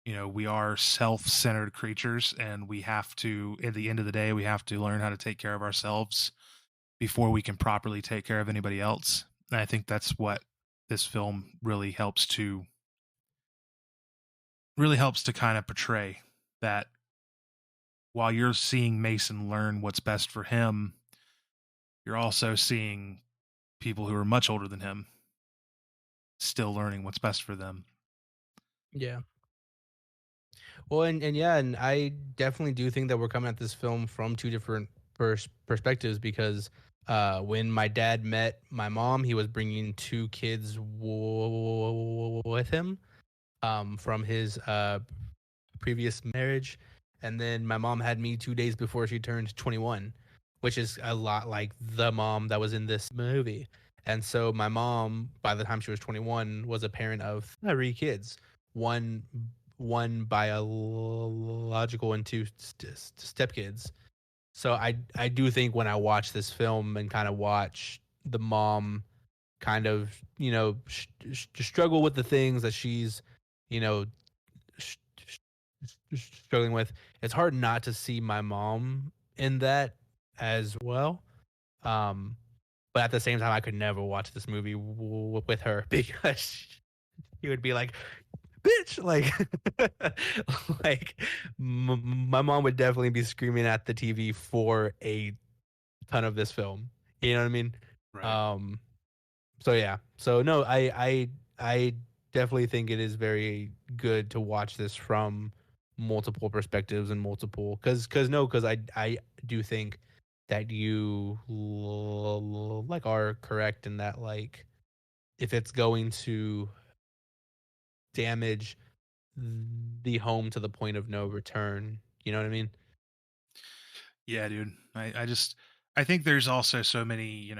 we are self-centered creatures, and we have to, at the end of the day, we have to learn how to take care of ourselves before we can properly take care of anybody else. And I think that's what this film really helps to kind of portray, that while you're seeing Mason learn what's best for him, you're also seeing people who are much older than him still learning what's best for them. Yeah. Well, and yeah, and I definitely do think that we're coming at this film from two different perspectives because when my dad met my mom, he was bringing two kids with him from his previous marriage. And then my mom had me 2 days before she turned 21, which is a lot like the mom that was in this movie. And so my mom, by the time she was 21, was a parent of three kids, one one biological and two stepkids. So I do think when I watch this film and kind of watch the mom kind of struggle with the things that she's you know sh- sh- struggling with, it's hard not to see my mom in that as well. Um, but at the same time, I could never watch this movie with her because he would be like, "Bitch!" Like, like my mom would definitely be screaming at the TV for a ton of this film. You know what I mean? Right. Um, so yeah. So no, I definitely think it is very good to watch this from multiple perspectives and multiple because I do think that you like are correct in that, like, if it's going to damage the home to the point of no return, you know what I mean? Yeah, dude. I think there's also so many,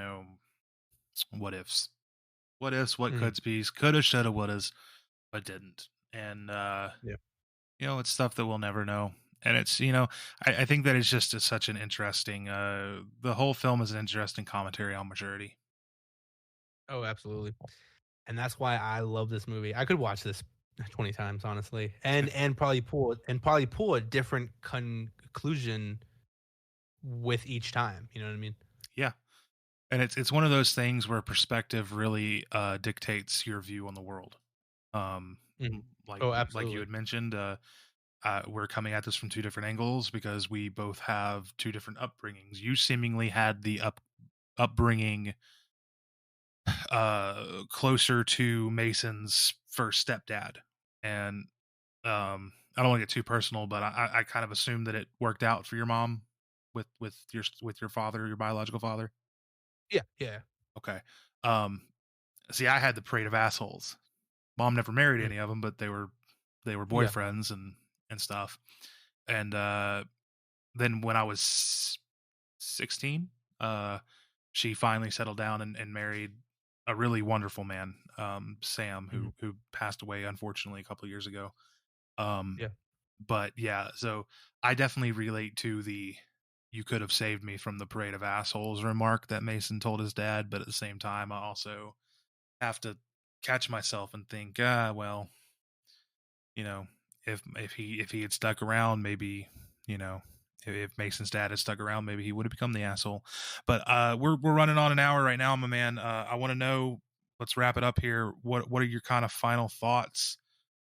what ifs. What ifs, what Mhm. could be's, coulda, shoulda, wouldas, but didn't. And Yeah. it's stuff that we'll never know. And it's, I think that it's just such an interesting the whole film is an interesting commentary on maturity. Oh, absolutely. And that's why I love this movie. I could watch this 20 times, honestly, and probably pull a different conclusion with each time. You know what I mean? Yeah. And it's one of those things where perspective really dictates your view on the world. Um Mhm. like Oh, like you absolutely. had mentioned, we're coming at this from two different angles because we both have two different upbringings. You seemingly had the upbringing closer to Mason's first stepdad, and I don't want to get too personal, but I kind of assume that it worked out for your mom with your father, your biological father. Yeah, yeah. Okay. Um, see, I had the parade of assholes. Mom never married Mm, any of them, but they were yeah, boyfriends and stuff. And then when I was 16, she finally settled down and married a really wonderful man, Sam, mhm, who passed away unfortunately a couple of years ago. Um, yeah, but yeah, so I definitely relate to the "you could have saved me from the parade of assholes" remark that Mason told his dad. But at the same time, I also have to catch myself and think, well, you know, if he had stuck around, maybe, you know, if Mason's dad had stuck around, maybe he would have become the asshole. But we're running on an hour right now, my man. I want to know. Let's wrap it up here. What are your kind of final thoughts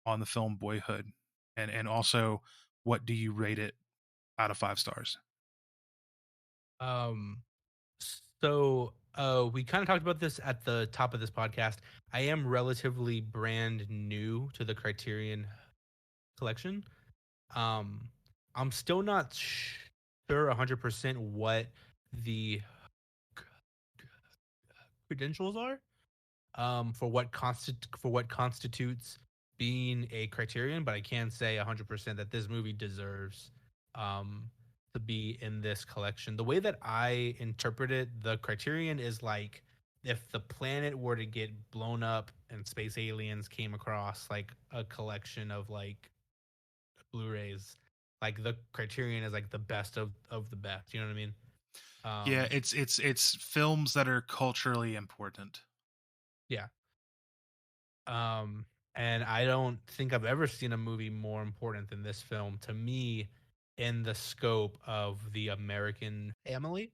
on the film Boyhood, and also what do you rate it out of 5 stars? um, so, we kinda talked about this at the top of this podcast. I am relatively brand new to the Criterion Collection. Um, I'm still not sure 100% what the credentials are for what constitutes being a criterion, but I can say 100% that this movie deserves um, to be in this collection. The way that I interpret it, the criterion is like if the planet were to get blown up and space aliens came across like a collection of like Blu-rays, like the criterion is like the best of the best. You know what I mean? Yeah, Um, it's films that are culturally important. yeah. Um, and I don't think I've ever seen a movie more important than this film to me in the scope of the American family.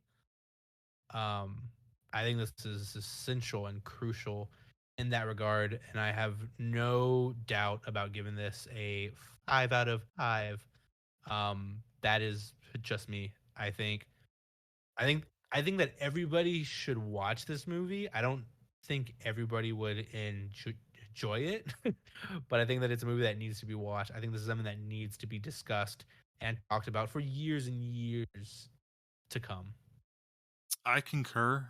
Um, I think this is essential and crucial in that regard, and I have no doubt about giving this a 5 out of 5. That is just me. I think I think that everybody should watch this movie. I don't think everybody would enjoy it, but I think that it's a movie that needs to be watched. I think this is something that needs to be discussed and talked about for years and years to come. I concur.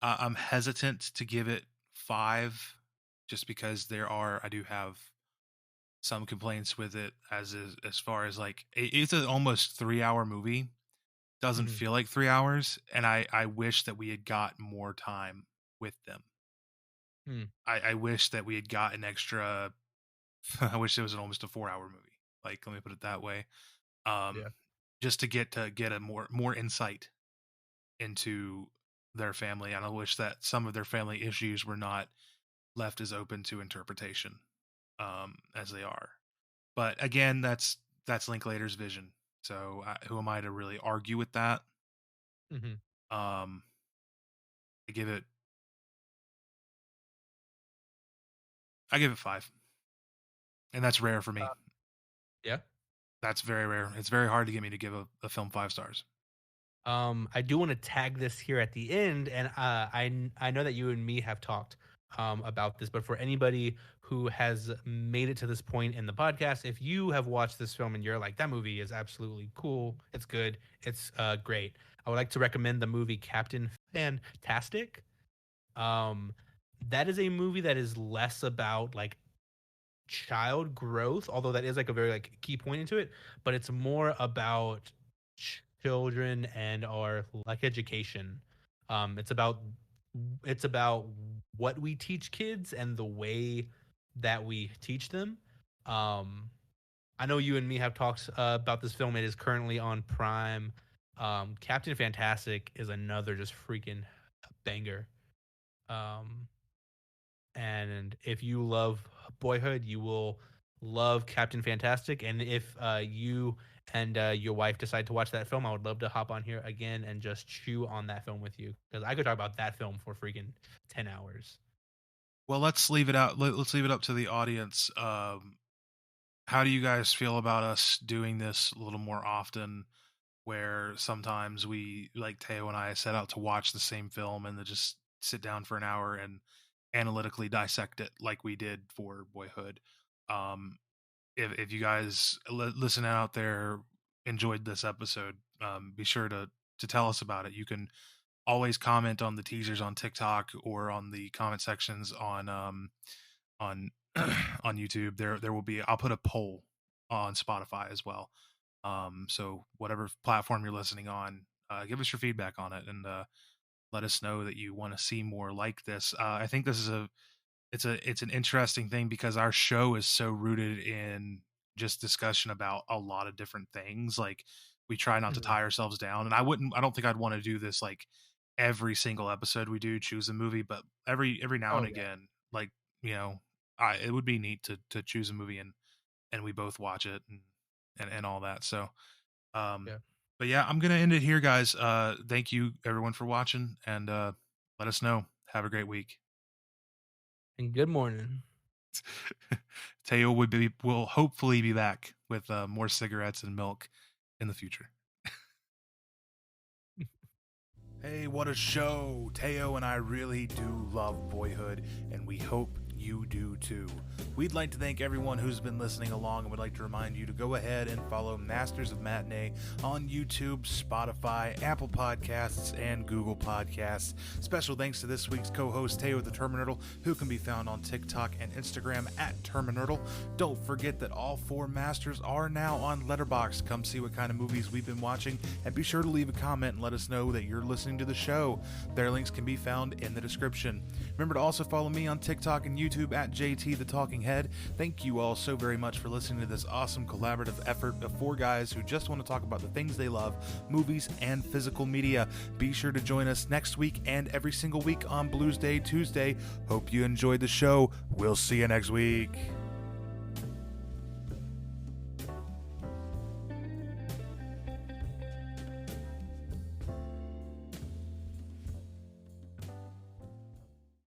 I'm hesitant to give it 5 just because I do have some complaints with it as far as like it's an almost 3-hour movie. Doesn't Mhm. feel like 3 hours, and I wish that we had got more time with them. Mm, I wish that we had got an extra. I wish it was almost a 4-hour movie. Like, let me put it that way. Um, yeah. just to get a more insight into their family, and I wish that some of their family issues were not left as open to interpretation as they are. But again, that's Linklater's vision. So who am I to really argue with that? Hmm. Um, I give it I give it 5, and that's rare for me. Yeah. That's very rare. It's very hard to get me to give a film 5 stars. I do want to tag this here at the end, and I know that you and me have talked about this, but for anybody who has made it to this point in the podcast, if you have watched this film and you're like, that movie is absolutely cool, it's good, it's great, I would like to recommend the movie Captain Fantastic. Um, that is a movie that is less about like child growth, although that is like a very like key point into it, but it's more about children and our like education. It's about what we teach kids and the way that we teach them. Um, I know you and me have talked about this film. It is currently on Prime. Captain Fantastic is another just freaking banger. Um, and if you love Boyhood, you will love Captain Fantastic. And if you and your wife decide to watch that film, I would love to hop on here again and just chew on that film with you because I could talk about that film for freaking 10 hours. Well, let's leave it out. Let's leave it up to the audience. How do you guys feel about us doing this a little more often? Where sometimes we, like Teo and I, set out to watch the same film and then just sit down for an hour and analytically dissect it, like we did for Boyhood. Um, if you guys listen out there enjoyed this episode, be sure to tell us about it. You can always comment on the teasers on TikTok or on the comment sections on on YouTube. There will be, I'll put a poll on Spotify as well. So whatever platform you're listening on, give us your feedback on it and let us know that you want to see more like this. I think this is it's an interesting thing because our show is so rooted in just discussion about a lot of different things. Like, we try not to Mhm. tie ourselves down, and I don't think I'd want to do this like every single episode we do choose a movie, but every now Oh and yeah, again, like, you know, I it would be neat to choose a movie and we both watch it and all that. So um yeah. but yeah, I'm gonna end it here, guys. Thank you everyone for watching, and let us know. Have a great week. And good morning. Teo will hopefully be back with more cigarettes and milk in the future. Hey, what a show! Teo and I really do love Boyhood, and we hope you do too. We'd like to thank everyone who's been listening along and would like to remind you to go ahead and follow Masters of Matinee on YouTube, Spotify, Apple Podcasts, and Google Podcasts. Special thanks to this week's co-host, Teo the Terminurtle, who can be found on TikTok and Instagram at Terminurtle. Don't forget that all 4 Masters are now on Letterboxd. Come see what kind of movies we've been watching, and be sure to leave a comment and let us know that you're listening to the show. Their links can be found in the description. Remember to also follow me on TikTok and YouTube at JT the Talking Head. Thank you all so very much for listening to this awesome collaborative effort of 4 guys who just want to talk about the things they love, movies and physical media. Be sure to join us next week and every single week on Blues Day Tuesday. Hope you enjoyed the show. We'll see you next week.